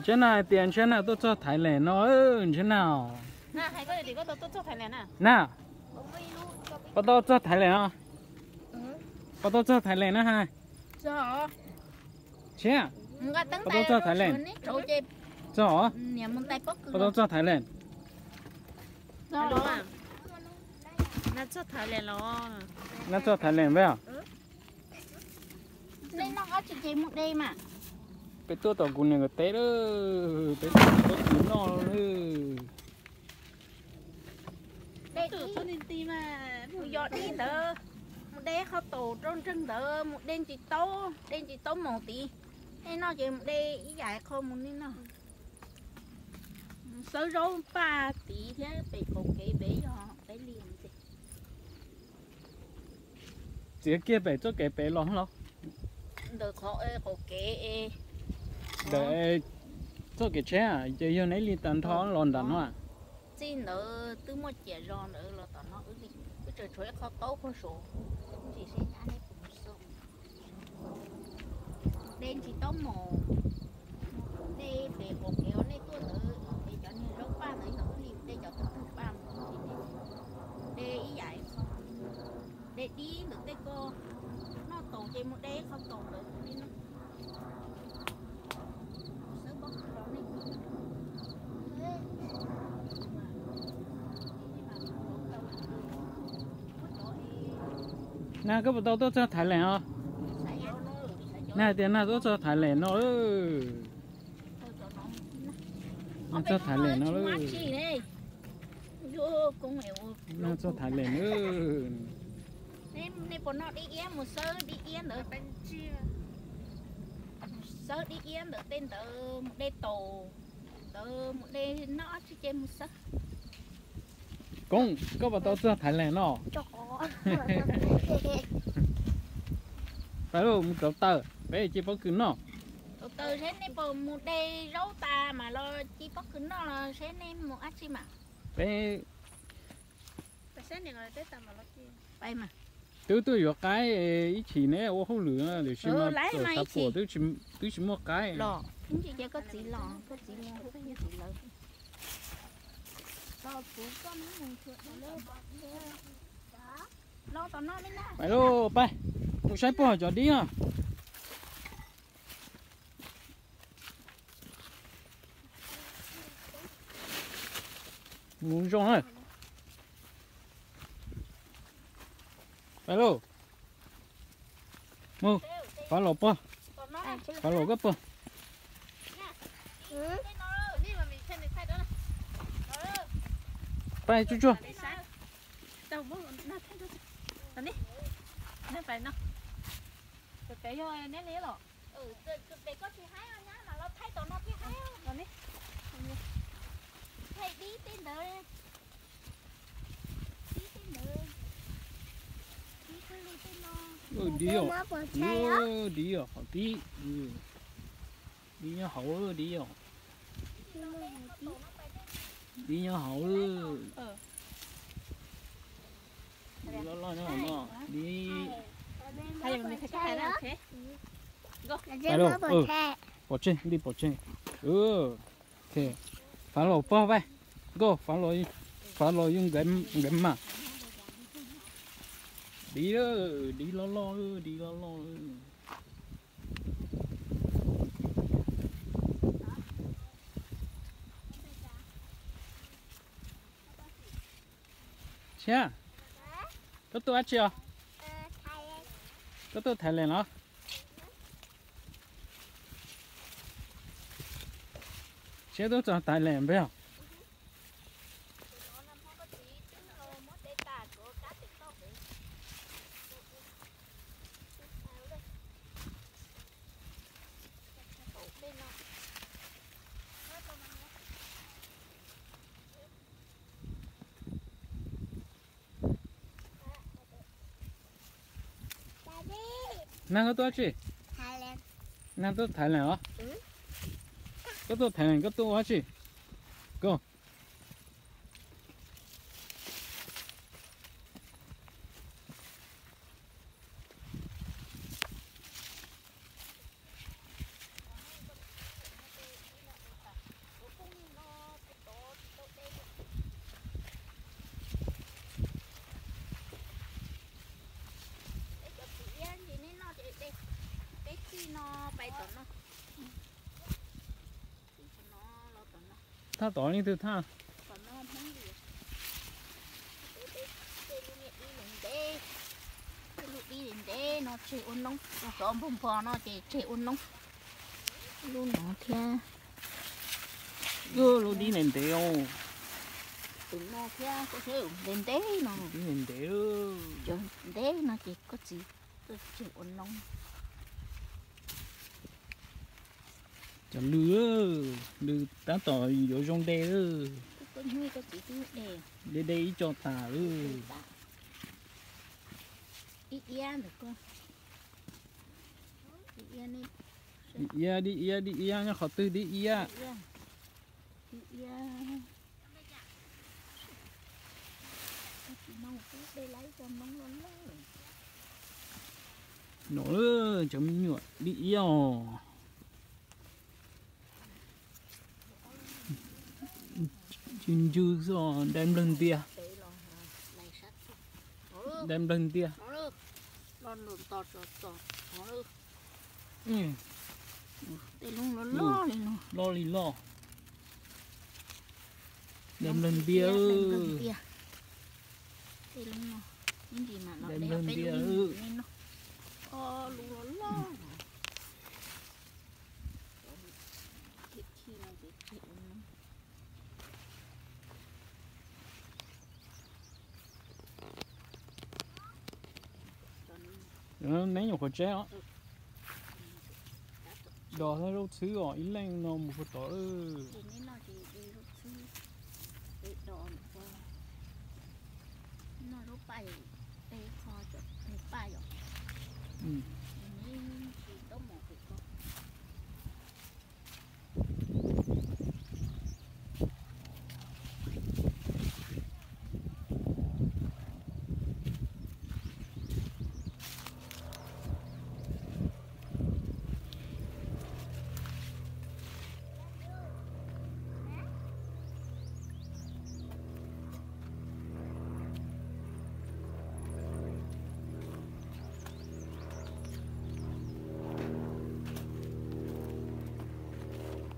Thế nào tiền thế nào tôi cho Thái Lan nó thế nào? Nè, hay có gì có tôi cho Thái Lan à? Nào, bắt đầu cho Thái Lan à? Bắt đầu cho Thái Lan á ha? Cho. Thế à? Nga tấn Bắt đầu cho Thái Lan. Trâu chê. Cho. Nhà mông tay bóc. Bắt đầu cho Thái Lan. Cho. Nó cho Thái Lan lo. Nó cho Thái Lan vậy à? Nên nó có chỉ một đây mà. Cái tôi tao cũng người té đó, cái tôi cũng nó nữa. Đây tôi nên tìm mà, một giọt đi tờ, một đế khó tổ trong chân tờ, một đêm chỉ tố một tí, nên nó chỉ một đế ý giải không một nên nó, sớ râu ba tí thế bị cổ kế bế cho bế liền gì, Chỉ kia bé cho cái bé lỏng lắm. được họ cổ kế, Để cho cái trẻ à, giờ yêu nấy đi tận thó lòn đàn hoa. chỉ nữa từ một trẻ ròn nữa là tao nó ước đi, cái trời trời khó tố khó số, chỉ xin anh ấy cũng sống, đêm chỉ tố một. Đây về một kéo này tôi nữa để cho nên rau ba nữa nó liền để cho tôi thứ ba để ý vậy để đi được đây cô nó tổ trên một đế không tổ được đi nó sớm bóc đó này Nè cái bắt đầu cho Thái Lan à? Nè tiền nào tôi cho Thái Lan nó nó cho Thái Lan nó nữa. Nó cho Thái Lan nữa. Nên bọn nó đi yên một sơ đi yên nữa sơ đi yên được tên tờ một đê tổ tờ một đê nó chỉ trên một sơ Cũng có bắt đầu cho Thái Lan nó. Phải không? Một tờ bé chỉ bắt cứ nó. từ thế này một đê rau ta mà lo chỉ bắt cứ nó là thế này một ác chi mà Bé thế này là tới tầm mà lo chi bay mà tôi có cái ý chỉ này ô không lửa để xem mà lấy tập của tôi chỉ một cái lò chính chị có chỉ lò có chỉ lò có cái gì lớn lò phụ có mấy người chuột lo tao nó mới nè phải đâu bay một sai bỏ cho đi à muốn rong rồi phải đâu mua phải lột bơ phải lột gấp bơ bay chú chú đâu bố nó thấy đâu tao đi nó phải nó tụi bé vô nét lía rồi tụi bé có gì hay không nhá mà nó thấy tụi nó thấy hay không rồi đi thấy đi tên đời đi tên đời đi quên luôn tên nó đi à đi nhau hậu đi à đi nhau hậu lo nó đi hay là mình thấy cái này thế phải đâu bỏ trên đi bỏ trên ok phá lỗ bỏ vậy go phá lỗ dùng gấm mà đi đó đi lo đi lo Chia có tôi ăn chưa có tôi Thái Lan đó chia tôi cho Thái Lan biết không nàng có tôi chứ Thái Lan nàng tôi Thái Lan hả có tôi Thái Lan có tôi ăn chứ go nó bay tận nó nó tận nó ta tỏ đi từ tha tận nó mắng gì đi đến đây nó chơi uốn nóng nó có bông bò nó chơi uốn nóng luôn nó theo gơ luôn đi nền đèo tụi nó theo có thể đến đấy nó đi nền đèo chơi đấy nó chỉ có gì tôi chơi uốn nóng cho lứa lứa ta tỏ vô trong đèo có như có chỉ thứ để đây cho ta ít yên được con ít yên đi ia nha khó tư đi ia nó chấm nhựa đi ia chín chư rồi đem lần tia đem lần tia lon lon tọt nó được ừ để luôn nó lo lên nó lo lì lo đem lần tia để luôn nó những gì mà nó đem lần tia nên nó luôn nó lo nó nấy nhiều khó chơi á đỏ ra đâu thứ ở ít lên nó một tỏ nên nó chỉ đi lúc thứ để đỏ nó lúc bay để kho cho để bay rồi